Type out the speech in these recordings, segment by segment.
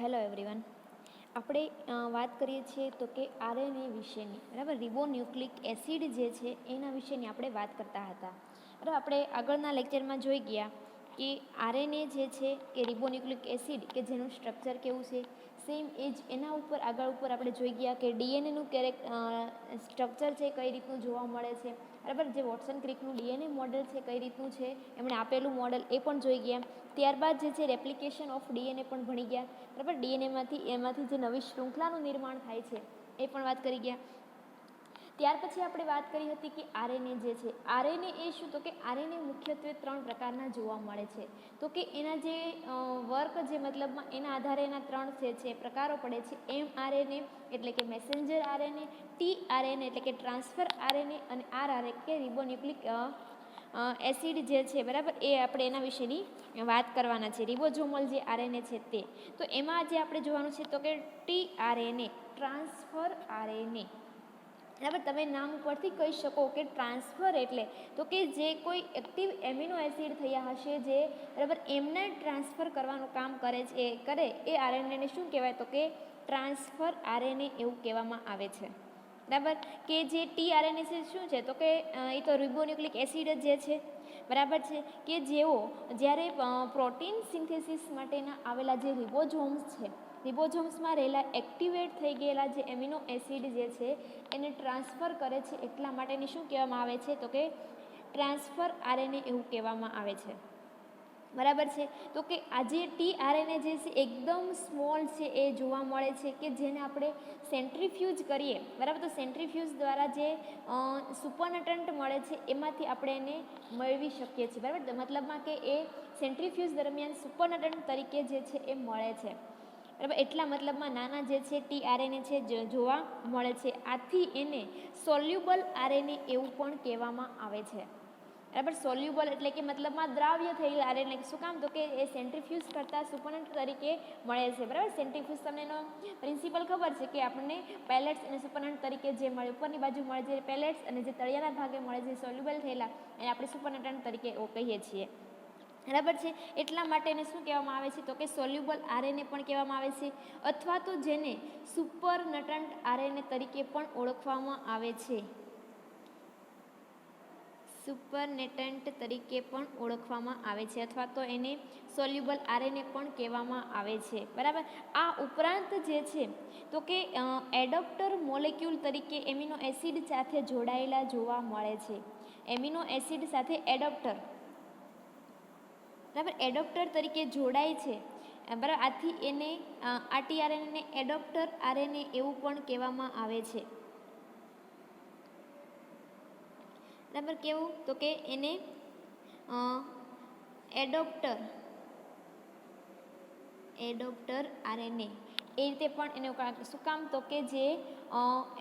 Hello everyone. આપણે વાત કરીએ છીએ તો કે આરએનએ વિશેની, બરાબર. રિબોન્યુક્લિક એસિડ જે છે એના વિશેની આપણે વાત કરતા હતા. બરાબર, આપણે આગળના લેક્ચરમાં જોઈ ગયા કે આરએનએ જે છે કે રિબોન્યુક્લિક એસિડ કે જેનું સ્ટ્રક્ચર કેવું છે, સેમ એજ એના ઉપર આગળ ઉપર આપણે જોઈ ગયા કે ડીએનએનું સ્ટ્રક્ચર છે કઈ રીતનું જોવા મળે છે, બરાબર. જે વોટસન ક્રિકનું ડીએનએ મોડેલ છે કઈ રીતનું છે, એમણે આપેલું મોડેલ એ પણ જોઈ ગયા. ત્યારબાદ જે છે રેપ્લિકેશન ઓફ ડીએનએ પણ ભણી ગયા, બરાબર. એમાંથી જે નવી શૃંખલાનું નિર્માણ થાય છે એ પણ વાત કરી ગયા. ત્યાર પછી આપણે વાત કરી હતી કે આરએનએ જે છે, આરએનએ એ શું, તો કે આરએનએ મુખ્યત્વે 3 પ્રકારના જોવા મળે છે. તો કે એના જે વર્ક જે મતલબમાં એના આધારે એના 3 જે છે પ્રકારો પડે છે. એમઆરએનએ એટલે કે મેસેન્જર આરએનએ, ટીઆરએનએ એટલે કે ટ્રાન્સફર આરએનએ, અને આરઆરએનએ કે રિબોન્યુક્લિક એસિડ જે છે, બરાબર. એ આપણે એના વિશેની વાત કરવાના છે. રિબોઝોમલ જે આરએનએ છે તે, તો એમાં જે આપણે જોવાનું છે તો કે ટીઆરએનએ, ટ્રાન્સફર આરએનએ, બરાબર. તમે નામ ઉપરથી કહી શકો કે ટ્રાન્સફર એટલે તો કે જે કોઈ એક્ટિવ એમિનો એસિડ થયા હશે જે, બરાબર, એમને ટ્રાન્સફર કરવાનું કામ કરે એ આરએનએને શું કહેવાય, તો કે ટ્રાન્સફર આરએનએ એવું કહેવામાં આવે છે, બરાબર. કે જે ટીઆરએનએ છે શું છે, તો કે એ તો રિબોન્યુક્લિક એસિડ જે છે, બરાબર છે, કે જેઓ જ્યારે પ્રોટીન સિન્થેસિસ માટેના આવેલા જે રિબોઝોમ્સ છે, રિબોઝોમ્સમાં રહેલા એક્ટિવેટ થઈ ગયેલા જે એમિનો એસિડ જે છે એને ટ્રાન્સફર કરે છે, એટલા માટેની શું કહેવામાં આવે છે, તો કે ટ્રાન્સફર આરએનએ એવું કહેવામાં આવે છે, બરાબર છે. તો કે આજે ટીઆરએનએ જે છે એકદમ સ્મોલ છે એ જોવા મળે છે, કે જેને આપણે સેન્ટ્રીફ્યુજ કરીએ, બરાબર. તો સેન્ટ્રીફ્યુજ દ્વારા જે સુપરનટન્ટ મળે છે એમાંથી આપણે એને મેળવી શકીએ છીએ, બરાબર. મતલબમાં કે એ સેન્ટ્રીફ્યુજ દરમિયાન સુપરનટન્ટ તરીકે જે છે એ મળે છે, બરાબર. એટલા મતલબમાં નાના જે છે ટીઆરએનએ છે જોવા મળે છે. આથી એને સોલ્યુબલ આરએનએ એવું પણ કહેવામાં આવે છે, બરાબર. સોલ્યુબલ એટલે કે મતલબમાં દ્રાવ્ય થયેલા આરએનએ. શું કામ, તો કે એ સેન્ટ્રીફ્યુજ કરતાં સુપરનટન્ટ તરીકે મળે છે, બરાબર. સેન્ટ્રીફ્યુજ તમને એનો પ્રિન્સિપલ ખબર છે કે આપણને પેલેટ્સ અને સુપરનટન્ટ તરીકે જે મળે, ઉપરની બાજુ મળે છે પેલેટ્સ, અને જે તળિયાના ભાગે મળે છે સોલ્યુબલ થયેલા એને આપણે સુપરનટન્ટ તરીકે કહીએ છીએ, બરાબર છે. એટલા માટે એને શું કહેવામાં આવે છે, તો કે સોલ્યુબલ આરએનએ પણ કહેવામાં આવે છે, અથવા તો જેને સુપરનટન્ટ આરએનએ તરીકે પણ ઓળખવામાં આવે છે, સુપરનેટન્ટ તરીકે પણ ઓળખવામાં આવે છે, અથવા તો એને સોલ્યુબલ આરએનએ પણ કહેવામાં આવે છે, બરાબર. આ ઉપરાંત જે છે તો કે એડોપ્ટર મોલેક્યુલ તરીકે એમિનો એસિડ સાથે જોડાયેલા જોવા મળે છે. એમિનો એસિડ સાથે એડોપ્ટર, બરાબર, એડોપ્ટર તરીકે જોડાય છે, બરાબર. આથી એને આ ટીઆરએનએ એડોપ્ટર આરએનએ એવું પણ કહેવામાં આવે છે, બરાબર. કેવું, તો કે એને એડોપ્ટર આરએનએ એ રીતે પણ એને શું કામ, તો કે જે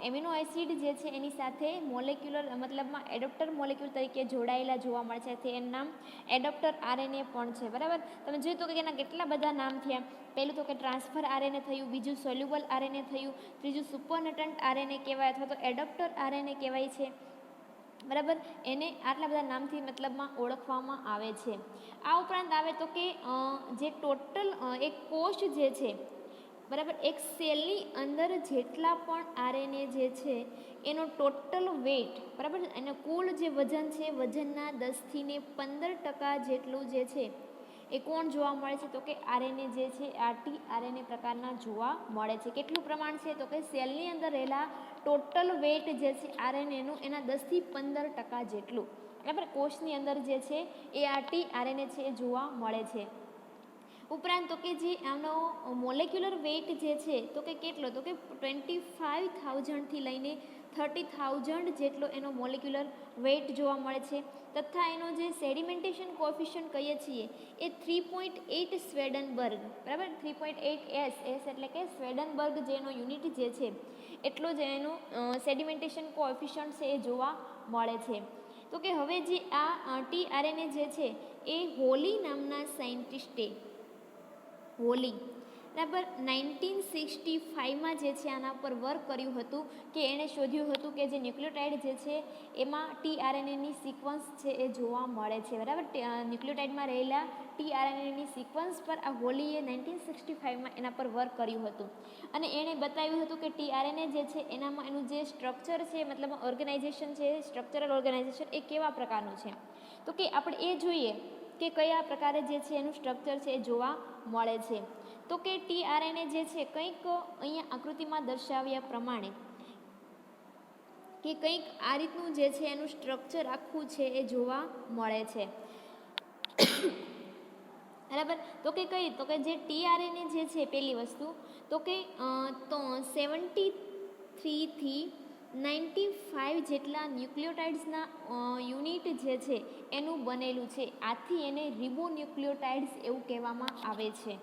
એમિનો એસિડ જે છે એની સાથે મોલેક્યુલર મતલબમાં એડોપ્ટર મોલેક્યુલ તરીકે જોડાયેલા જોવા મળે છે, તે એનું નામ એડોપ્ટર આરએનએ પણ છે, બરાબર. તમે જોયું તો કે એના કેટલા બધા નામ થયા. પહેલું તો કે ટ્રાન્સફર આરએનએ થયું, બીજું સોલ્યુબલ આરએનએ થયું, ત્રીજું સુપરનટન્ટ આરએનએ કહેવાય અથવા તો એડોપ્ટર આરએનએ કહેવાય છે, બરાબર. એને આટલા બધા નામથી મતલબમાં ઓળખવામાં આવે છે. આ ઉપરાંત આવે તો કે જે ટોટલ એક કોષ જે છે, બરાબર, એક સેલની અંદર જેટલા પણ આરએનએ જે છે એનો ટોટલ વેઇટ, બરાબર, એનો કુલ જે વજન છે વજનના 10 થી 15% જેટલું જે છે એ કોણ જોવા મળે છે, તો કે આરએનએ જે છે આ ટીઆરએનએ પ્રકારના જોવા મળે છે. કેટલું પ્રમાણ છે, તો કે સેલની અંદર રહેલા ટોટલ વેઇટ જે છે આરએનએનું એના 10 થી 15% જેટલું, બરાબર, કોષની અંદર જે છે એ આ ટીઆરએનએ છે એ જોવા મળે છે. ઉપરાંત તો કે જે આનો મોલેક્યુલર વેઇટ જે છે તો કે કેટલો, તો કે 25,000 થી લઈને 30,000 જેટલો એનો મોલેક્યુલર વેઇટ જોવા મળે છે, તથા એનો જે સેડિમેન્ટેશન કોએફિશિયન્ટ કહીએ છીએ એ 3.8 સ્વેડનબર્ગ, બરાબર. 3.8 એસ એટલે કે સ્વેડનબર્ગ જેનો યુનિટ જે છે એટલો જ એનો સેડિમેન્ટેશન કોએફિશિયન્ટ છે એ જોવા મળે છે. તો કે હવે જે આ ટીઆરએનએ જે છે એ હોલી નામના સાયન્ટિસ્ટે, હોલી, બરાબર 1965માં જે છે આના પર વર્ક કર્યું હતું કે એણે શોધ્યું હતું કે જે ન્યુક્લિયોટાઇડ જે છે એમાં ટીઆરએનએની સિક્વન્સ છે એ જોવા મળે છે, બરાબર. ન્યુક્લિયોટાઇડમાં રહેલા ટીઆરએનએની સિક્વન્સ પર આ હોલીએ 1965માં એના પર વર્ક કર્યું હતું અને એણે બતાવ્યું હતું કે ટીઆરએનએ જે છે એનામાં એનું જે સ્ટ્રક્ચર છે, મતલબ ઓર્ગેનાઇઝેશન છે, સ્ટ્રક્ચરલ ઓર્ગેનાઇઝેશન એ કેવા પ્રકારનું છે. તો કે આપણે એ જોઈએ કે કયા પ્રકારે જે છે એનું સ્ટ્રક્ચર છે એ જોવા મળે છે. તો કે ટીઆરએનએ જે છે કંઈક અહીંયા આકૃતિમાં દર્શાવ્યા પ્રમાણે કે કંઈક આ રીતનું જે છે એનું સ્ટ્રક્ચર આખું છે એ જોવા મળે છે, બરાબર. તો કે કઈ, તો કે જે ટીઆરએનએ જે છે પહેલી વસ્તુ તો કે 73 થી 95 જેટલા ન્યુક્લિયોટાઇડ્સના યુનિટ જે છે એનું બનેલું છે. આથી એને રિબોન્યુક્લિયોટાઇડ્સ એવું કહેવામાં આવે છે,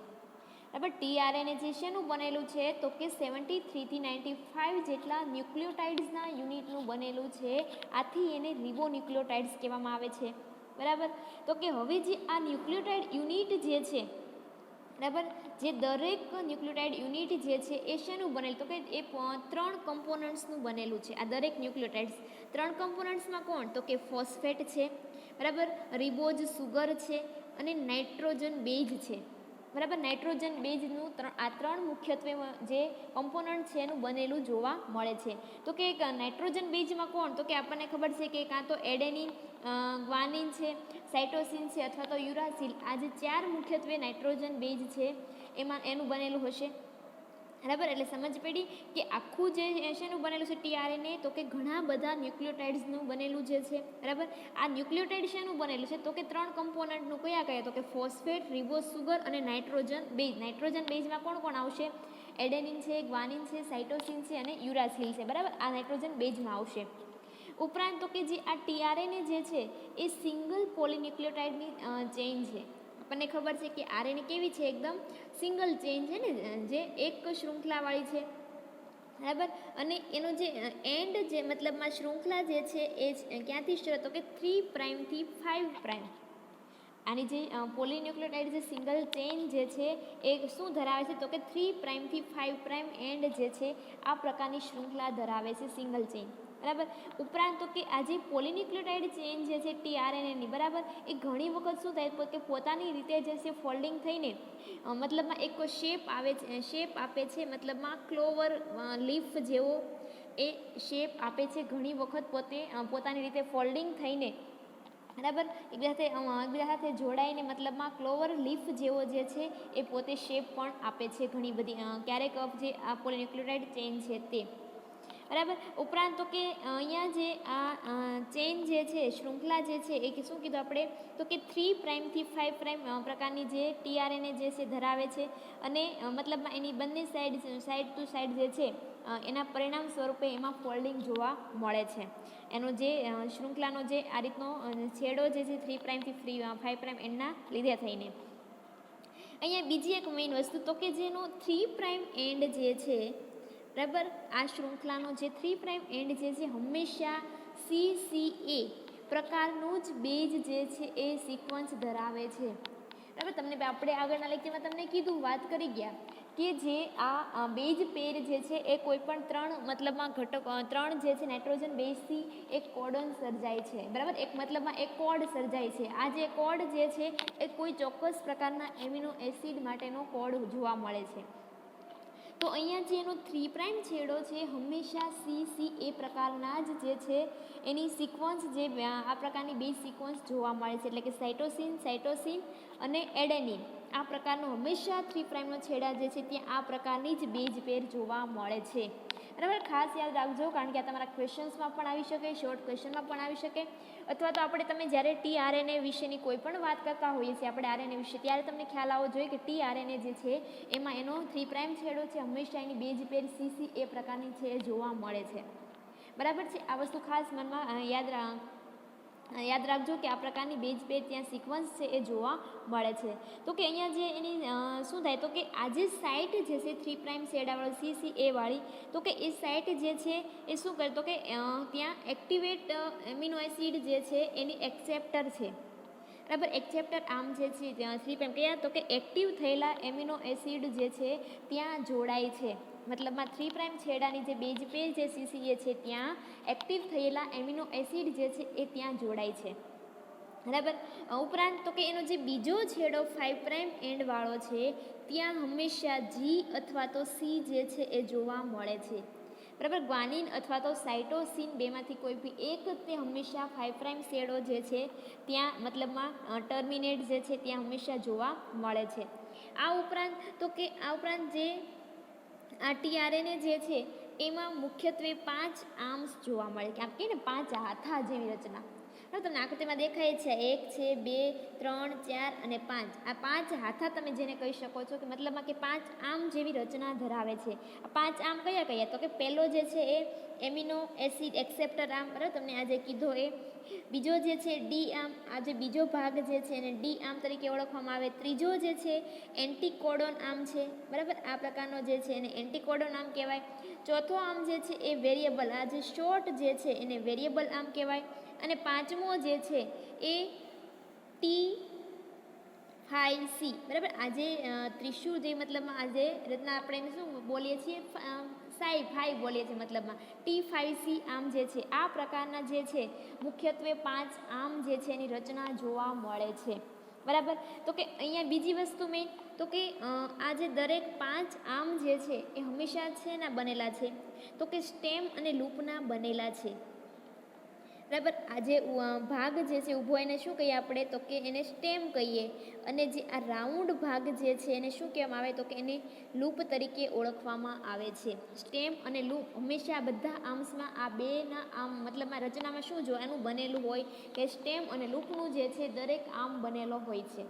બરાબર. ટીઆરએનએ જે શેનું બનેલું છે તો કે 73 થી 95 જેટલા ન્યુક્લિયોટાઇડ્સના યુનિટનું બનેલું છે. આથી એને રિબોન્યુક્લિયોટાઇડ્સ કહેવામાં આવે છે, બરાબર. તો કે હવે જે આ ન્યુક્લિયોટાઇડ યુનિટ જે છે, બરાબર, જે દરેક ન્યુક્લિયોટાઇડ યુનિટ જે છે એ શેનું બનેલું તો કે એ 3 કમ્પોનન્ટ્સનું બનેલું છે. આ દરેક ન્યુક્લિયોટાઇડ્સ 3 કમ્પોનન્ટ્સમાં કોણ તો કે ફોસ્ફેટ છે, બરાબર, રિબોઝ સુગર છે અને નાઇટ્રોજન બેઝ છે, બરાબર. નાઇટ્રોજન બેઝનું આ 3 મુખ્યત્વે જે કમ્પોનન્ટ છે એનું બનેલું જોવા મળે છે. તો કે નાઇટ્રોજન બેઝમાં કોણ તો કે આપણને ખબર છે કે કાં તો એડેનિન, ગ્વાનિન છે, સાઇટોસિન છે અથવા તો યુરાસિલ. આ જે 4 મુખ્યત્વે નાઇટ્રોજન બેઝ છે એમાં એનું બનેલું હશે, બરાબર. એટલે સમજ પડી કે આખું જે શેનું બનેલું છે ટીઆરએનએ તો કે ઘણા બધા ન્યુક્લિયોટાઇડ્સનું બનેલું જે છે, બરાબર. આ ન્યુક્લિયોટાઇડ શેનું બનેલું છે તો કે 3 કમ્પોનન્ટનું કયા કયા તો કે ફોસ્ફેટ, રિબોઝ સુગર અને નાઇટ્રોજન બેઝ. નાઇટ્રોજન બેઝમાં કોણ કોણ આવશે? એડેનિન છે, ગ્વાનિન છે, સાઇટોસિન છે અને યુરાસિલ છે, બરાબર. આ નાઇટ્રોજન બેઝમાં આવશે. ઉપરાંત તો કે જે આ ટીઆરએનએ જે છે એ સિંગલ પોલીન્યુક્લિયોટાઇડની ચેઇન છે. આપણને ખબર છે કે આરએનએ કેવી છે? એકદમ સિંગલ ચેઇન છે ને, જે એક શૃંખલાવાળી છે, બરાબર. અને એનો જે એન્ડ જે મતલબમાં શૃંખલા જે છે એ ક્યાંથી શરૂ તો કે 3 પ્રાઇમથી 5 પ્રાઇમ. આની જે પોલીન્યુક્લિયોટાઇડ જે સિંગલ ચેઇન જે છે એ શું ધરાવે છે તો કે 3 પ્રાઇમથી 5 પ્રાઇમ એન્ડ જે છે આ પ્રકારની શૃંખલા ધરાવે છે, સિંગલ ચેઇન, બરાબર. ઉપરાંત તો કે આ જે પોલીન્યુક્લિયોટાઇડ ચેઇન જે છે ટીઆરએનએની, બરાબર, એ ઘણી વખત શું થાય કે પોતાની રીતે જે છે ફોલ્ડિંગ થઈને મતલબમાં એક શેપ આપે છે, મતલબમાં ક્લોવર લીફ જેવો એ શેપ આપે છે ઘણી વખત પોતાની રીતે ફોલ્ડિંગ થઈને, બરાબર, એકબીજા સાથે જોડાઈને મતલબમાં ક્લોવર લીફ જેવો જે છે એ પોતે શેપ પણ આપે છે ઘણી બધી ક્યારેક જે આ પોલીન્યુક્લિયોટાઇડ ચેઇન છે તે, બરાબર. ઉપરાંત તો કે અહીંયા જે આ ચેઇન જે છે, શૃંખલા જે છે એ શું કીધું આપણે તો કે 3 પ્રાઇમથી 5 પ્રાઇમ પ્રકારની જે ટીઆરએનએ જે છે ધરાવે છે અને મતલબમાં એની બંને સાઈડ ટુ સાઈડ જે છે એના પરિણામ સ્વરૂપે એમાં ફોલ્ડિંગ જોવા મળે છે. એનો જે શૃંખલાનો જે આ રીતનો છેડો જે છે 3 પ્રાઇમથી 5 પ્રાઇમ એના લીધે થઈને. અહીંયા બીજી એક મેઇન વસ્તુ તો કે જેનો 3 પ્રાઇમ એન્ડ જે છે, બરાબર, આ શૃંખલાનો જે 3 પ્રાઇમ એન્ડ જે છે હંમેશા CCA પ્રકારનું જ બેઝ જે છે એ સિક્વન્સ ધરાવે છે, બરાબર. તમને આપણે આગળના લેક્ચરમાં તમને કીધું, વાત કરી ગયા કે જે આ બેઝ પેર જે છે એ કોઈ પણ 3 મતલબમાં ઘટકો 3 જે છે નાઇટ્રોજન બેઝથી એક કોડોન સર્જાય છે, બરાબર. એક મતલબમાં એક કોડ સર્જાય છે. આ જે કોડ જે છે એ કોઈ ચોક્કસ પ્રકારના એમિનો એસિડ માટેનો કોડ જોવા મળે છે. તો અહીંયા જે એનો 3 પ્રાઇમ છેડો છે હંમેશા CCA પ્રકારના જ જે છે એની સિક્વન્સ જે આ પ્રકારની બેઝ સિક્વન્સ જોવા મળે છે, એટલે કે સાઇટોસિન અને એડેનિન આ પ્રકારનો હંમેશા 3 પ્રાઇમનો છેડા જે છે ત્યાં આ પ્રકારની જ બેઝ પેર જોવા મળે છે, બરાબર. ખાસ યાદ રાખજો, કારણ કે આ તમારા ક્વેશ્ચન્સમાં પણ આવી શકે, શોર્ટ ક્વેશ્ચનમાં પણ આવી શકે, અથવા તો તમે જ્યારે ટીઆરએનએ વિશેની કોઈ પણ વાત કરતા હોઈએ છીએ આપણે આરએનએ વિશે, ત્યારે તમને ખ્યાલ આવવો જોઈએ કે ટીઆરએનએ જે છે એમાં એનો 3 પ્રાઇમ છેડો છે હંમેશા એની બેઝ પેર CCA પ્રકારની છે જોવા મળે છે, બરાબર છે. આ વસ્તુ ખાસ મનમાં યાદ રાખજો કે આ પ્રકારની બેઝ પેર ત્યાં સિક્વન્સ છે એ જોવા મળે છે. તો કે અહીંયા જે એની શું થાય તો કે આ જે સાઇટ જે છે 3 પ્રાઇમ છેડાવાળી CCA વાળી, તો કે એ સાઇટ જે છે એ શું કરે તો કે ત્યાં એક્ટિવેટ એમિનો એસિડ જે છે એની એક્સેપ્ટર છે, બરાબર. એક્સેપ્ટર આર્મ જે છે 3' કયા તો કે એક્ટિવ થયેલા એમિનો એસિડ જે છે ત્યાં જોડાય છે. મતલબમાં 3' છેડાની જે બેઝ પેર જે CCA છે ત્યાં એક્ટિવ થયેલા એમિનો એસિડ જે છે એ ત્યાં જોડાય છે. બરાબર. ઉપરાંત તો કે એનો જે બીજો છેડો 5' એન્ડ વાળો છે ત્યાં હંમેશા G અથવા તો C જે છે એ જોવા મળે છે. બરાબર. ગ્વાનિન અથવા તો સાઇટોસિન બેમાંથી કોઈ બી એક તે હંમેશા 5' છેડો જે છે ત્યાં મતલબમાં ટર્મિનેટ જે છે ત્યાં હંમેશા જોવા મળે છે. આ ઉપરાંત જે આ tRNA જે છે એમાં મુખ્યત્વે 5 આર્મ્સ જોવા મળે કે આમ કહીએ ને 5 હાથા જેવી રચના. હવે તમને આકૃતિમાં દેખાય છે 1 છે 2 3 4 અને 5. આ 5 હાથા તમે જેને કહી શકો છો કે મતલબમાં કે 5 આર્મ જેવી રચના ધરાવે છે. આ 5 આર્મ કયા તો કે પહેલો જે છે એ એમિનો એસિડ એક્સેપ્ટર આર્મ. બરાબર. તમને આજે કીધો એ. બીજો જે છે ડી આર્મ. આ જે બીજો ભાગ જે છે એને ડી આર્મ તરીકે ઓળખવામાં આવે. ત્રીજો જે છે એન્ટીકોડોન આર્મ છે. બરાબર. આ પ્રકારનો જે છે એને એન્ટીકોડોન આર્મ કહેવાય. ચોથો આર્મ જે છે એ વેરિયેબલ. આ જે શોર્ટ જે છે એને વેરિયેબલ આર્મ કહેવાય. અને પાંચમો જે છે એ T5C. બરાબર. આજે ત્રિશુળ જે મતલબમાં આજે રચના આપણે એને શું બોલીએ છીએ 5 બોલીએ છીએ મતલબમાં T5C આર્મ જે છે આ પ્રકારના જે છે મુખ્યત્વે 5 આર્મ જે છે એની રચના જોવા મળે છે. બરાબર. તો કે અહીંયા બીજી વસ્તુ મેઇન તો કે આ જે દરેક 5 આર્મ જે છે એ હંમેશા છે ના બનેલા છે તો કે સ્ટેમ અને લૂપના બનેલા છે. બરાબર. આ જે ભાગ જે છે ઊભો એને શું કહીએ આપણે તો કે એને સ્ટેમ કહીએ. અને જે આ રાઉન્ડ ભાગ જે છે એને શું કહેવામાં આવે તો કે એને લૂપ તરીકે ઓળખવામાં આવે છે. સ્ટેમ અને લૂપ હંમેશા બધા આર્મ્સમાં આ બેના આર્મ મતલબમાં રચનામાં શું જોવાનું બનેલું હોય કે સ્ટેમ અને લૂપનું જે છે દરેક આર્મ બનેલો હોય છે.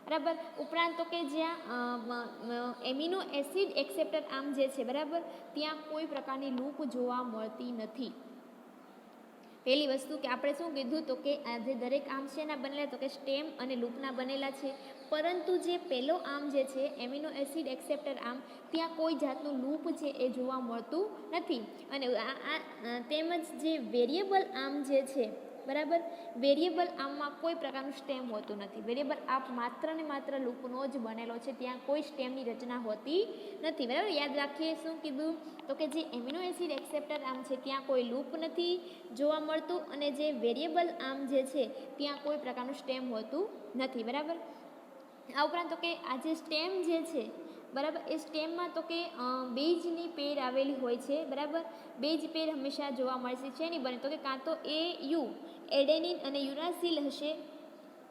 બરાબર. ઉપરાંત તો કે જ્યાં એમિનો એસિડ એક્સેપ્ટર આર્મ જે છે બરાબર ત્યાં કોઈ પ્રકારની લૂપ જોવા મળતી નથી. પહેલી વસ્તુ કે આપણે શું કીધું તો કે આ જે દરેક આર્મ છે એના બનેલા તો કે સ્ટેમ અને લૂપના બનેલા છે. પરંતુ જે પહેલો આર્મ જે છે એમિનો એસિડ એક્સેપ્ટર આર્મ ત્યાં કોઈ જાતનું લૂપ છે એ જોવા મળતું નથી. અને તેમજ જે વેરિયેબલ આર્મ જે છે બરાબર વેરિયેબલ આર્મમાં કોઈ પ્રકારનું સ્ટેમ હોતું નથી. વેરિયેબલ આર્મ માત્ર ને માત્ર લૂપનો જ બનેલો છે. ત્યાં કોઈ સ્ટેમની રચના હોતી નથી. બરાબર. યાદ રાખીએ શું કીધું તો કે જે એમિનો એસિડ એક્સેપ્ટર આર્મ છે ત્યાં કોઈ લૂપ નથી જોવા મળતું અને જે વેરિયેબલ આર્મ જે છે ત્યાં કોઈ પ્રકારનું સ્ટેમ હોતું નથી. બરાબર. આ ઉપરાંત તો કે આ જે સ્ટેમ જે છે બરાબર એ સ્ટેમમાં તો કે બેઝની પેર આવેલી હોય છે. બરાબર. બેઝ પેર હંમેશા જોવા મળશે છે નહીં બને તો કે કાં તો AU એડેનિન અને યુરાસિલ હશે.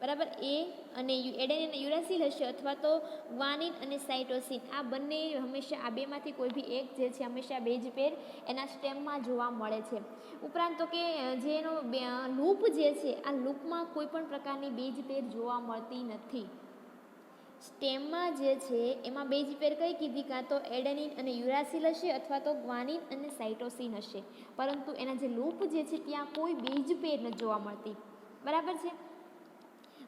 બરાબર. એ અને એડેનિન અને યુરાસિલ હશે અથવા તો ગ્વાનિન અને સાઇટોસિન આ બંને હંમેશા આ બેમાંથી કોઈ બી એક જે છે હંમેશા બેઝ પેર એના સ્ટેમમાં જોવા મળે છે. ઉપરાંત તો કે જે એનો લૂપ જે છે આ લૂપમાં કોઈ પણ પ્રકારની બેઝ પેર જોવા મળતી નથી. સ્ટેમમાં જે છે એમાં બેઝ પેર કઈ કીધી કાં તો એડેનિન અને યુરાસિલ હશે અથવા તો ગ્વાનિન અને સાઇટોસિન હશે. પરંતુ એના જે લૂપ જે છે ત્યાં કોઈ બેઝ પેર નથી જોવા મળતી. બરાબર છે.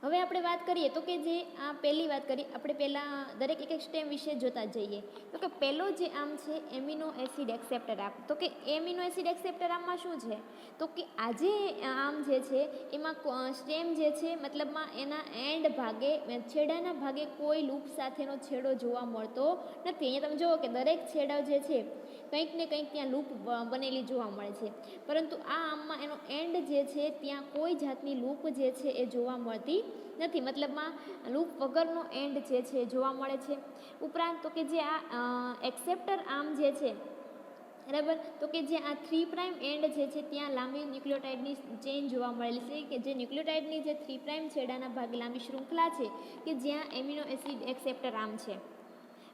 હવે આપણે વાત કરીએ તો કે જે આ પહેલી વાત કરીએ આપણે પહેલાં દરેક એક સ્ટેમ વિશે જોતા જઈએ તો કે પહેલો જે આર્મ છે એમિનો એસિડ એક્સેપ્ટર આર્મ. તો કે એમિનો એસિડ એક્સેપ્ટર આર્મમાં શું છે તો કે આજે આર્મ જે છે એમાં સ્ટેમ જે છે મતલબમાં એના એન્ડ ભાગે છેડાના ભાગે કોઈ લૂપ સાથેનો છેડો જોવા મળતો નથી. અહીંયા તમે જુઓ કે દરેક છેડા જે છે કંઈક ને કંઈક ત્યાં લૂપ બનેલી જોવા મળે છે. પરંતુ આ આર્મમાં એનો એન્ડ જે છે ત્યાં કોઈ જાતની લૂપ જે છે એ જોવા મળતી નથી. મતલબમાં લૂપ વગરનો એન્ડ જે છે જોવા મળે છે. ઉપરાંત તો કે જે આ એક્સેપ્ટર આર્મ જે છે બરાબર તો કે જે આ 3' એન્ડ જે છે ત્યાં લાંબી ન્યુક્લિયોટાઇડની ચેઇન જોવા મળેલી છે કે જે ન્યુક્લિયોટાઇડની જે 3' છેડાના ભાગે લાંબી શૃંખલા છે કે જ્યાં એમિનો એસિડ એક્સેપ્ટર આર્મ છે.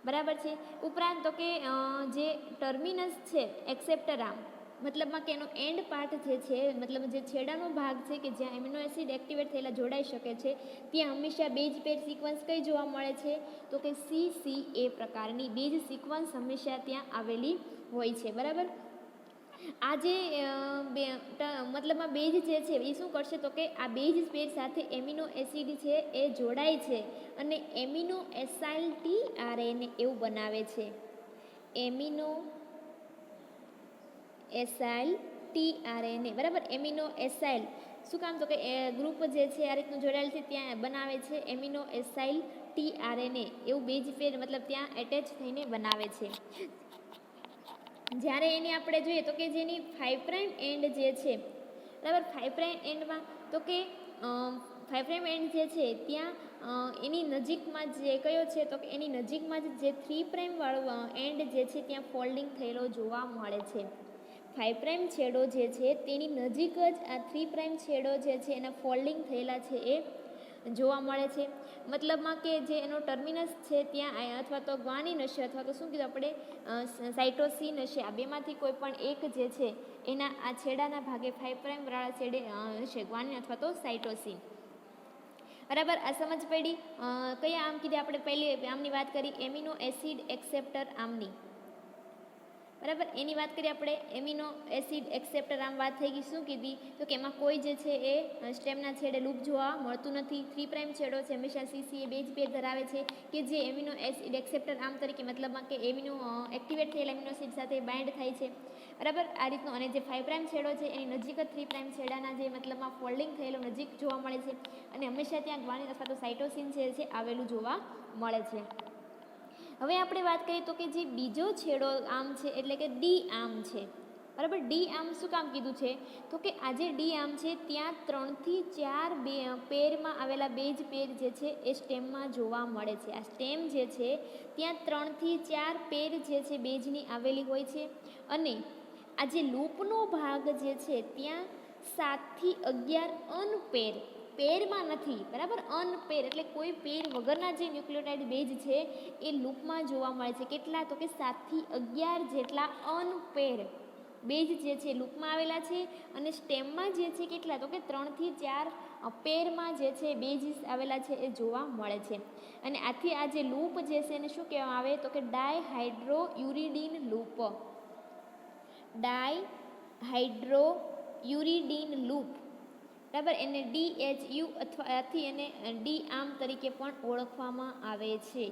બરાબર છે. ઉપરાંત તો કે જે ટર્મિનસ છે એક્સેપ્ટર આર્મ મતલબમાં કે એનો એન્ડ પાર્ટ જે છે મતલબ જે છેડાનો ભાગ છે કે જ્યાં એમિનો એસિડ એક્ટિવેટ થયેલા જોડાઈ શકે છે ત્યાં હંમેશા બેઝ પેર સિક્વન્સ કઈ જોવા મળે છે તો કે CCA પ્રકારની બેઝ સિક્વન્સ હંમેશા ત્યાં આવેલી હોય છે. બરાબર. આ જે મતલબમાં બેઝ જે છે એ શું કરશે તો કે આ બેઝ પેર સાથે એમિનો એસિડ છે એ જોડાય છે અને એમિનો એસાઇલ tRNA એવું બનાવે છે. Amino acyl tRNA. બરાબર. એમિનો એસાઇલ શું કામ? તો કે ગ્રુપ જે છે આ રીતનું જોડાયેલ છે, ત્યાં બનાવે છે એમિનો એસાઇલ tRNA એવું બેઝ પેર મતલબ ત્યાં એટેચ થઈને બનાવે છે. જ્યારે એની આપણે જોઈએ તો કે જેની 5' એન્ડ જે છે બરાબર, 5' એન્ડમાં તો કે 5' એન્ડ જે છે ત્યાં એની નજીકમાં જે કયો છે તો કે એની નજીકમાં જ જે 3' વાળો એન્ડ જે છે ત્યાં ફોલ્ડિંગ થયેલો જોવા મળે છે. 5' છેડો જે છે તેની નજીક જ આ 3' છેડો જે છે એના ફોલ્ડિંગ થયેલા છે એ જોવા મળે છે. મતલબમાં કે જે એનો ટર્મિનસ છે ત્યાં અથવા તો ગ્વાનિન હશે અથવા તો શું કીધું આપણે સાઇટોસિન હશે, આ બેમાંથી કોઈ પણ એક જે છે એના આ છેડાના ભાગે 5' વાળા છેડે હશે ગ્વાનિન અથવા તો સાઇટોસિન. બરાબર, આ સમજ પડી. કયા આમ કીધે આપણે પહેલી આમની વાત કરી એમિનો એસિડ એક્સેપ્ટર આમની, બરાબર, એની વાત કરીએ આપણે એમિનો એસિડ એક્સેપ્ટર આમ વાત થઈ ગઈ. શું કીધી? તો કે એમાં કોઈ જે છે એ સ્ટેમના છેડે લૂપ જોવા મળતું નથી. 3' છેડો છે હંમેશા CC એ બેઝ પેર ધરાવે છે કે જે એમિનો એસિડ એક્સેપ્ટર આમ તરીકે મતલબમાં કે એમિનો એક્ટિવેટ થયેલા એમિનો એસિડ સાથે બાઇન્ડ થાય છે, બરાબર, આ રીતનો. અને જે 5' છેડો છે એની નજીક જ 3' છેડાના જે મતલબમાં ફોલ્ડિંગ થયેલો નજીક જોવા મળે છે અને હંમેશા ત્યાં ગ્વાનિન અથવા તો સાઇટોસિન છે આવેલું જોવા મળે છે. હવે આપણે વાત કરીએ તો કે જે બીજો છેડો આમ છે એટલે કે ડી આમ છે, બરાબર. ડી આમ શું કામ કીધું છે? તો કે આ જે ડી આમ છે ત્યાં 3 થી 4 પેરમાં આવેલા બેઝ પેર જે છે એ સ્ટેમમાં જોવા મળે છે. આ સ્ટેમ જે છે ત્યાં 3 થી 4 પેર જે છે બેઝની આવેલી હોય છે અને આ જે લૂપનો ભાગ જે છે ત્યાં 7 થી 11 અનપેર, પેરમાં નથી, બરાબર, અનપેર એટલે કોઈ પેર વગરના જે ન્યુક્લિયોટાઇડ બેઝ છે એ લૂપમાં જોવા મળે છે. કેટલા? તો કે 7 થી 11 જેટલા અનપેર બેઝ જે છે લૂપમાં આવેલા છે અને સ્ટેમમાં જે છે કેટલા? તો કે 3 થી 4 પેરમાં જે છે બેઝિસ આવેલા છે એ જોવા મળે છે. અને આથી આ જે લૂપ જે છે એને શું કહેવામાં આવે? તો કે ડાયહાઇડ્રોયુરિડીન લૂપ, ડાયહાઇડ્રોયુરિડીન લૂપ, બરાબર. એને DHU અથવા આથી એને ડી આમ તરીકે પણ ઓળખવામાં આવે છે,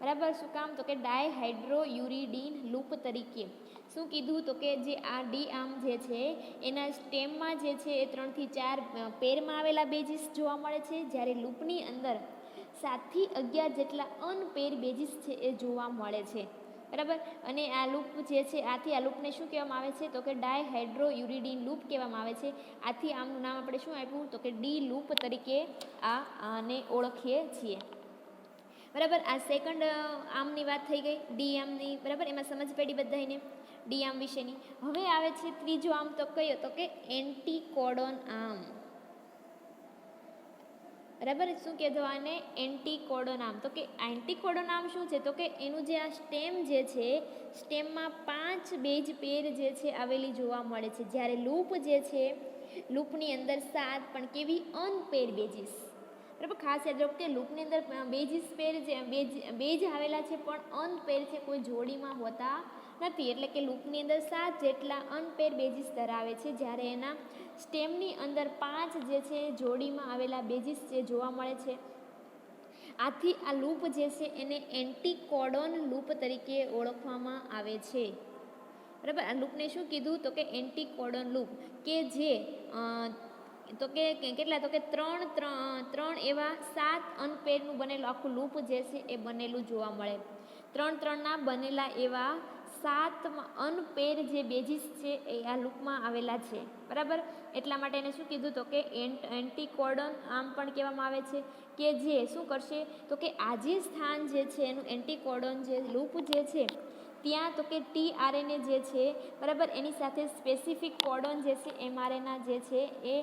બરાબર. શું કામ? તો કે ડાયહાઇડ્રોયુરિડીન લૂપ તરીકે. શું કીધું? તો કે જે આ ડી આમ જે છે એના સ્ટેમમાં જે છે એ 3 થી 4 પેરમાં આવેલા બેઝિસ જોવા મળે છે, જ્યારે લૂપની અંદર 7 થી 11 જેટલા અનપેર બેઝિસ છે એ જોવા મળે છે, બરાબર. અને આ લૂપ જે છે આથી આ લૂપને શું કહેવામાં આવે છે? તો કે ડાયહાઇડ્રોયુરિડીન લૂપ કહેવામાં આવે છે. આથી આમનું નામ આપણે શું આપ્યું? તો કે ડી લૂપ તરીકે આને ઓળખીએ છીએ, બરાબર. આ સેકન્ડ આમની વાત થઈ ગઈ ડી આમની, બરાબર. એમાં સમજ પડી બધાને ડી આમ વિશેની. હવે આવે છે ત્રીજો આમ, તો કયો? તો કે એન્ટીકોડોન આમ, બરાબર. શું કહેતો આને? એન્ટીકોડોન આમ. તો કે એન્ટીકોડોન આમ શું છે? તો કે એનું જે આ સ્ટેમ જે છે સ્ટેમમાં 5 બેઝ પેર જે છે આવેલી જોવા મળે છે, જ્યારે લૂપ જે છે લૂપની અંદર 7 પણ કેવી અનપેર બેઝિસ, બરાબર. ખાસ યાદ રાખો કે લૂપની અંદર બેઝિસ પેર જે બેઝ આવેલા છે પણ અનપેર છે, કોઈ જોડીમાં હોતા નથી. એટલે કે લૂપની અંદર 7 જેટલા અનપેર બેઝિસ ધરાવે છે, જ્યારે એના સ્ટેમની અંદર 5 જે છે જોડીમાં આવેલા બેઝિસ જે જોવા મળે છે. આથી આ લૂપ જે છે એને એન્ટીકોડોન લૂપ તરીકે ઓળખવામાં આવે છે, બરાબર. આ લૂપને શું કીધું? તો કે એન્ટીકોડોન લૂપ, કે જે તો કે કેટલા? તો કે 3 એવા 7 અનપેરનું બનેલું આખું લૂપ જે છે એ બનેલું જોવા મળે. 3 બનેલા એવા 7 અનપેર જે બેઝિસ છે એ આ લૂપમાં આવેલા છે, બરાબર. એટલા માટે એને શું કીધું? તો કે એન્ટીકોડોન આમ પણ કહેવામાં આવે છે, કે જે શું કરશે? તો કે આ જે સ્થાન જે છે એનું એન્ટીકોડોન જે લૂપ જે છે ત્યાં તો કે tRNA જે છે, બરાબર, એની સાથે સ્પેસિફિક કોડોન જે છે mRNA જે છે એ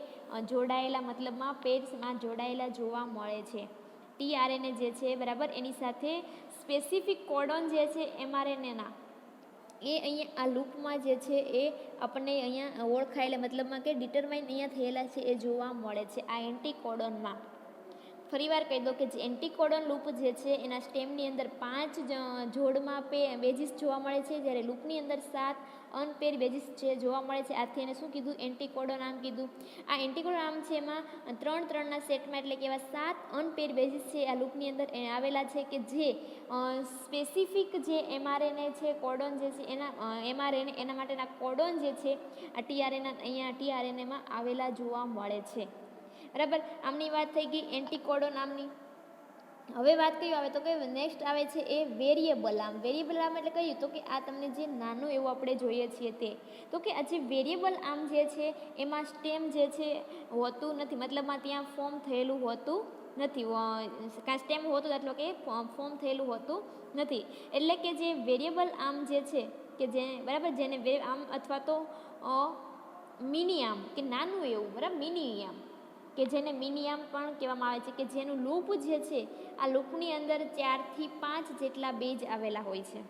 જોડાયેલા મતલબમાં પેર્સમાં જોડાયેલા જોવા મળે છે. tRNA જે છે, બરાબર, એની સાથે સ્પેસિફિક કોડોન જે છે mRNAના એ અહીંયા આ લૂપમાં જે છે એ આપણને અહીંયા ઓળખાયેલા મતલબમાં કે ડિટરમાઇન અહીંયા થયેલા છે એ જોવા મળે છે આ એન્ટીકોડોનમાં. ફરીવાર કહી દો કે જે એન્ટીકોડન લૂપ જે છે એના સ્ટેમની અંદર 5 જોડમાં બેઝિસ જોવા મળે છે, જ્યારે લૂપની અંદર 7 અનપેર બેઝિસ છે જોવા મળે છે. આથી એને શું કીધું? એન્ટીકોડન આર્મ કીધું. આ એન્ટીકોડન આર્મ છે એમાં 3 સેટમાં એટલે કે એવા 7 અનપેર બેઝિસ છે આ લૂપની અંદર આવેલા છે કે જે સ્પેસિફિક જે એમઆરએનએ છે કોડોન જે છે એના એમઆરએનએ એના માટેના કોડોન જે છે આ અહીંયા ટીઆરએનએમાં આવેલા જોવા મળે છે. બરાબર, આમની વાત થઈ ગઈ એન્ટીકોડોન આર્મની. હવે વાત કઈ આવે તો કે નેક્સ્ટ આવે છે એ વેરિયેબલ આર્મ. વેરિયેબલ આર્મ એટલે કયું? તો કે આ તમને જે નાનું એવું આપણે જોઈએ છીએ તે. તો કે આ જે વેરિયેબલ આર્મ જે છે એમાં સ્ટેમ જે છે હોતું નથી, મતલબમાં ત્યાં ફોર્મ થયેલું હોતું નથી, કાં સ્ટેમ હોતું એટલે કે ફોર્મ થયેલું હોતું નથી. એટલે કે જે વેરિયેબલ આર્મ જે છે કે જે બરાબર જેને વેવ આર્મ અથવા તો મિની આર્મ કે નાનું એવું બરાબર મિની આર્મ કે જેને મિની આર્મ પણ કહેવામાં આવે છે, કે જેનું લૂપ જે છે આ લૂપની અંદર 4 થી 5 જેટલા બેઝ આવેલા હોય છે.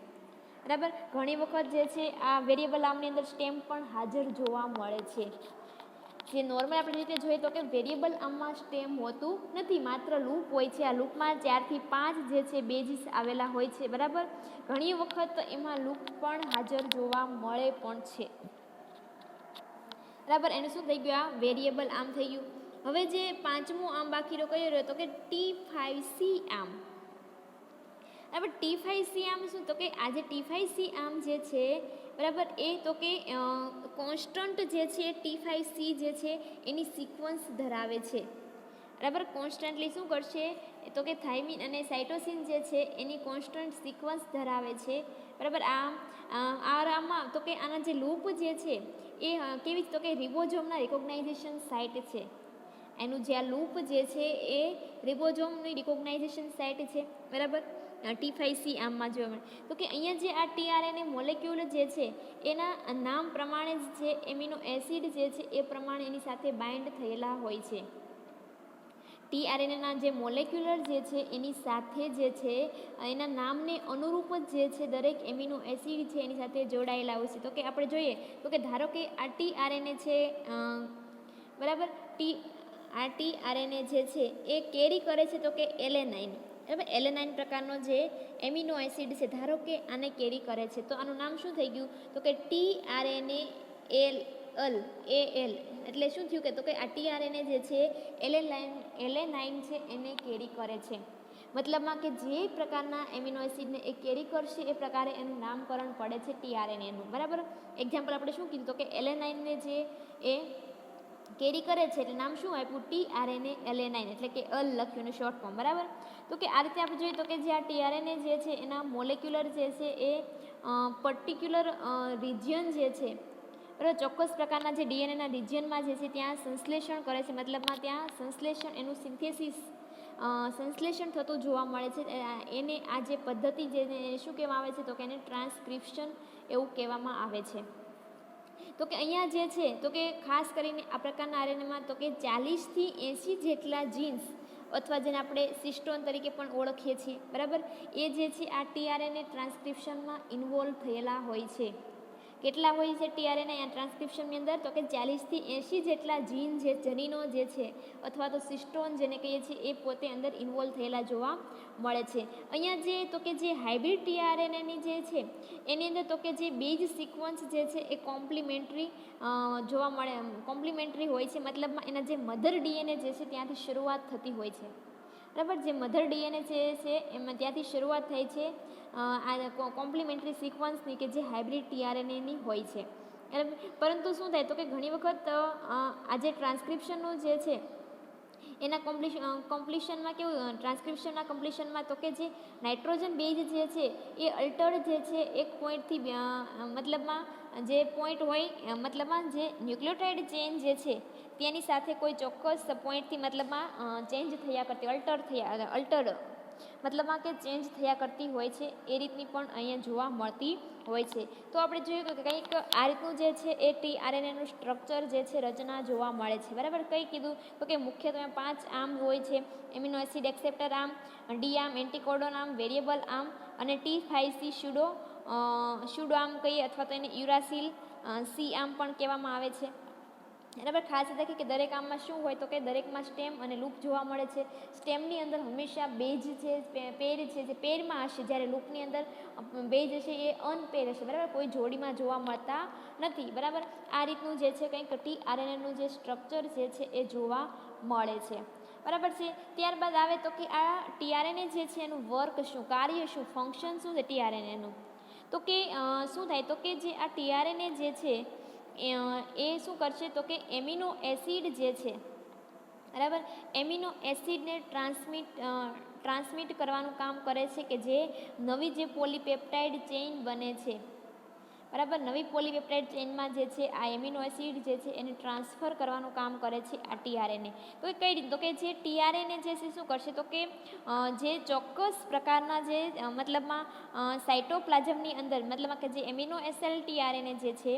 બરાબર, ઘણી વખત જે છે આ વેરિયેબલ આર્મની અંદર સ્ટેમ પણ હાજર જોવા મળે છે. જે નોર્મલ આપણે રીતે જોઈએ તો કે વેરિયેબલ આર્મમાં સ્ટેમ હોતું નથી, માત્ર લૂપ હોય છે. આ લૂપમાં 4 થી 5 જે છે બેઝિસ આવેલા હોય છે. બરાબર, ઘણી વખત એમાં લૂપ પણ હાજર જોવા મળે પણ છે. બરાબર, એનું શું થઈ ગયું? આ વેરિયેબલ આર્મ થઈ ગયું. હવે જે પાંચમું આર્મ બાકી કયો રહ્યો તો કે T5C આર્મ. બરાબર, T5C આર્મ શું? તો કે આ જે T5C આર્મ જે છે બરાબર એ તો કે કોન્સ્ટન્ટ જે છે T5C જે છે એની સિક્વન્સ ધરાવે છે. બરાબર, કોન્સ્ટન્ટલી શું કરશે તો કે થાઇમિન અને સાઇટોસિન જે છે એની કોન્સ્ટન્ટ સિક્વન્સ ધરાવે છે. બરાબર, આમાં તો કે આના જે લૂપ જે છે એ કેવી તો કે રિબોઝોમના રિકોગ્નાઇઝેશન સાઇટ છે. એનું જે આ લૂપ જે છે એ રિબોઝોમની રિકોગ્નાઇઝેશન સાઇટ છે. બરાબર, T5C આર્મમાં જોવા મળે. તો કે અહીંયા જે આ ટીઆરએનએ મોલેક્યુલ જે છે એના નામ પ્રમાણે જ જે એમિનો એસિડ જે છે એ પ્રમાણે એની સાથે બાઇન્ડ થયેલા હોય છે. ટીઆરએનએના જે મોલેક્યુલર જે છે એની સાથે જે છે એના નામને અનુરૂપ જ જે છે દરેક એમિનો એસિડ છે એની સાથે જોડાયેલા હોય છે. તો કે આપણે જોઈએ તો કે ધારો કે આ ટીઆરએનએ છે બરાબર, આ ટીઆરએનએ જે છે એ કેરી કરે છે તો કે એલેનાઇન. બરાબર, એલેનાઇન પ્રકારનો જે એમિનો એસિડ છે ધારો કે આને કેરી કરે છે તો આનું નામ શું થઈ ગયું? તો કે ટીઆરએનએ AL એટલે શું થયું કે તો કે આ ટીઆરએનએ જે છે એલેનાઇન છે એને કેરી કરે છે. મતલબમાં કે જે પ્રકારના એમિનો એસિડને એ કેરી કરશે એ પ્રકારે એનું નામકરણ પડે છે ટીઆરએનએનું. બરાબર, એક્ઝામ્પલ આપણે શું કીધું તો કે એલેનાઇનને જે એ કેરી કરે છે એટલે નામ શું આપ્યું? ટીઆરએનએ એલેનાઇન એટલે કે અલ લખ્યું ને શોર્ટ ફોર્મ. બરાબર, તો કે આ રીતે આપણે જોઈએ તો કે જે આ ટીઆરએનએ જે છે એના મોલેક્યુલર જે છે એ પર્ટિક્યુલર રિજિયન જે છે બરાબર ચોક્કસ પ્રકારના જે ડીએનએના રિજિયનમાં જે છે ત્યાં સંશ્લેષણ કરે છે. મતલબમાં ત્યાં સંશ્લેષણ એનું સિન્થેસિસ સંશ્લેષણ થતું જોવા મળે છે. એને આ જે પદ્ધતિ જેને શું કહેવામાં આવે છે તો કે એને ટ્રાન્સક્રિપ્શન એવું કહેવામાં આવે છે. તો કે અહીંયા જે છે તો કે ખાસ કરીને આ પ્રકારના આરએનએમાં તો કે 40 થી 80 જેટલા જીન્સ અથવા જેને આપણે સિસ્ટોન તરીકે પણ ઓળખીએ છીએ. બરાબર, એ જે છે આ ટીઆરએનએ ટ્રાન્સક્રિપ્શનમાં ઇન્વોલ્વ થયેલા હોય છે. કેટલા હોય છે ટીઆરએનએ આ ટ્રાન્સક્રિપ્શનની અંદર? તો કે 40 થી 80 જેટલા જીન જે જનીનો જે છે અથવા તો સિસ્ટોન જેને કહીએ છીએ એ પોતે અંદર ઇન્વોલ્વ થયેલા જોવા મળે છે. અહીંયા જે તો કે જે હાઇબ્રિડ ટીઆરએનએની જે છે એની અંદર તો કે જે બેઝ સિક્વન્સ જે છે એ કોમ્પ્લિમેન્ટરી જોવા મળે, કોમ્પ્લિમેન્ટરી હોય છે. મતલબમાં એના જે મધર ડીએનએ જે છે ત્યાંથી શરૂઆત થતી હોય છે. બરાબર, જે મધર ડીએનએ જે છે એમાં ત્યાંથી શરૂઆત થાય છે આ કોમ્પ્લિમેન્ટરી સિક્વન્સની કે જે હાઇબ્રિડ ટીઆરએનએની હોય છે. પરંતુ શું થાય તો કે ઘણી વખત આ જે ટ્રાન્સક્રિપ્શનનું જે છે એના કોમ્પ્લિશનમાં કેવું ટ્રાન્સક્રિપ્શનના કમ્પ્લિશનમાં તો કે જે નાઇટ્રોજન બેઝ જે છે એ અલ્ટર્ડ જે છે એક પોઈન્ટથી મતલબમાં જે પોઈન્ટ હોય મતલબમાં જે ન્યુક્લિયોટાઇડ ચેન જે છે તેની સાથે કોઈ ચોક્કસ પોઈન્ટથી મતલબમાં ચેન્જ થયા કરતી અલ્ટર્ડ મતલબમાં કે ચેન્જ થયા કરતી હોય છે. એ રીતની પણ અહીંયા જોવા મળતી હોય છે. તો આપણે જોયું કે કંઈક આ રીતનું જે છે એ ટીઆરએનએનું સ્ટ્રક્ચર જે છે રચના જોવા મળે છે. બરાબર, કંઈ કીધું તો કે મુખ્યત્વે 5 આર્મ હોય છે: amino acid acceptor arm, D arm, anticodon arm, variable arm અને T5C સ્યુડો આર્મ કહીએ અથવા તો એને યુરાસિલ સી આર્મ પણ કહેવામાં આવે છે. બરાબર. ખાસ યાદ રાખીએ કે દરેક આમમાં શું હોય તો કે દરેકમાં સ્ટેમ અને લૂપ જોવા મળે છે. સ્ટેમની અંદર હંમેશા બેઝ છે, પેર છે, જે પેરમાં હશે, જ્યારે લૂપની અંદર બેઝ હશે એ અનપેર હશે. બરાબર, કોઈ જોડીમાં જોવા મળતા નથી. બરાબર, આ રીતનું જે છે કંઈક ટીઆરએનએનું જે સ્ટ્રક્ચર જે છે એ જોવા મળે છે. બરાબર છે. ત્યારબાદ આવે તો કે આ ટીઆરએનએ જે છે એનું વર્ક શું, કાર્ય શું, ફંક્શન શું છે ટીઆરએનએનું, તો કે શું થાય તો કે જે આ ટીઆરએનએ જે છે એ શું કરશે તો કે એમિનો એસિડ જે છે, બરાબર, એમિનો એસિડને ટ્રાન્સમિટ કરવાનું કામ કરે છે કે જે નવી જે પોલીપેપ્ટાઇડ ચેઇન બને છે. બરાબર, નવી પોલીપેપ્ટાઇડ ચેઇનમાં જે છે આ એમિનો એસિડ જે છે એને ટ્રાન્સફર કરવાનું કામ કરે છે આ ટીઆરએનએ. તો એ કઈ રીતે, તો કે જે ટીઆરએનએ જે છે શું કરશે તો કે જે ચોક્કસ પ્રકારના જે મતલબમાં સાઇટોપ્લાઝમની અંદર મતલબમાં કે જે એમિનો એસિડ ટીઆરએનએ જે છે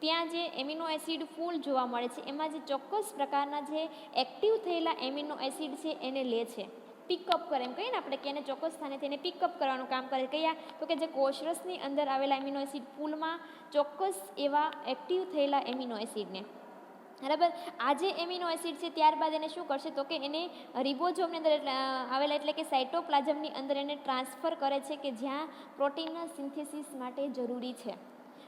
ત્યાં જે એમિનો એસિડ ફૂલ જોવા મળે છે એમાં જે ચોક્કસ પ્રકારના જે એક્ટિવ થયેલા એમિનો એસિડ છે એને લે છે, પિકઅપ કરે. એમ કહીએ ને આપણે કે એને ચોક્કસ સ્થાને તેને પિકઅપ કરવાનું કામ કરે. કયા તો કે જે કોષરસની અંદર આવેલા એમિનો એસિડ પૂલમાં ચોક્કસ એવા એક્ટિવ થયેલા એમિનો એસિડને. બરાબર, આ જે એમિનો એસિડ છે ત્યારબાદ એને શું કરશે તો કે એને રિબોઝોમની અંદર આવેલા એટલે કે સાઇટોપ્લાઝમની અંદર એને ટ્રાન્સફર કરે છે કે જ્યાં પ્રોટીનના સિન્થેસિસ માટે જરૂરી છે.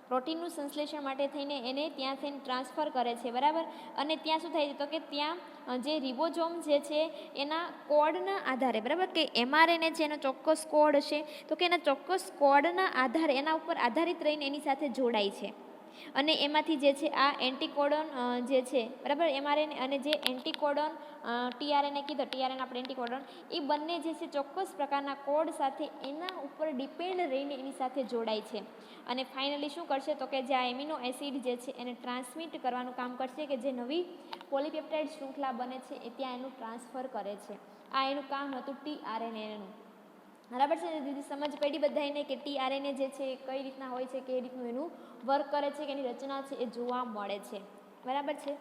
પ્રોટીનનું સંશ્લેષણ માટે થઈને એને ત્યાંથી ટ્રાન્સફર કરે છે. બરાબર, અને ત્યાં શું થાય છે તો કે ત્યાં જે રિબોઝોમ જે છે એના કોડના આધારે, બરાબર, કે એમઆરએનએ છે એનો ચોક્કસ કોડ હશે તો કે એના ચોક્કસ કોડના આધારે એના ઉપર આધારિત રહીને એની સાથે જોડાય છે. અને એમાંથી જે છે આ એન્ટીકોડોન જે છે, બરાબર, એમઆરએનએ અને જે એન્ટીકોડોન ટીઆરએનએ કીધો, ટીઆરએનએ આપણે એન્ટીકોડોન, એ બંને જે છે ચોક્કસ પ્રકારના કોડ સાથે એના ઉપર ડિપેન્ડ રહીને એની સાથે જોડાય છે. અને ફાઇનલી શું કરશે તો કે જે આ એમિનો એસિડ જે છે એને ટ્રાન્સમિટ કરવાનું કામ કરશે કે જે નવી પોલીપેપ્ટાઇડ શૃંખલા બને છે એ ત્યાં એનું ટ્રાન્સફર કરે છે. આ એનું કામ હતું ટીઆરએનએનું. બરાબર છે, દીદી સમજ પડી બધાને કે ટીઆરએનએ જે છે એ કઈ રીતના હોય છે, કઈ રીતનું એનું વર્ક કરે છે, કે એની રચના છે એ જોવા મળે છે. બરાબર છે.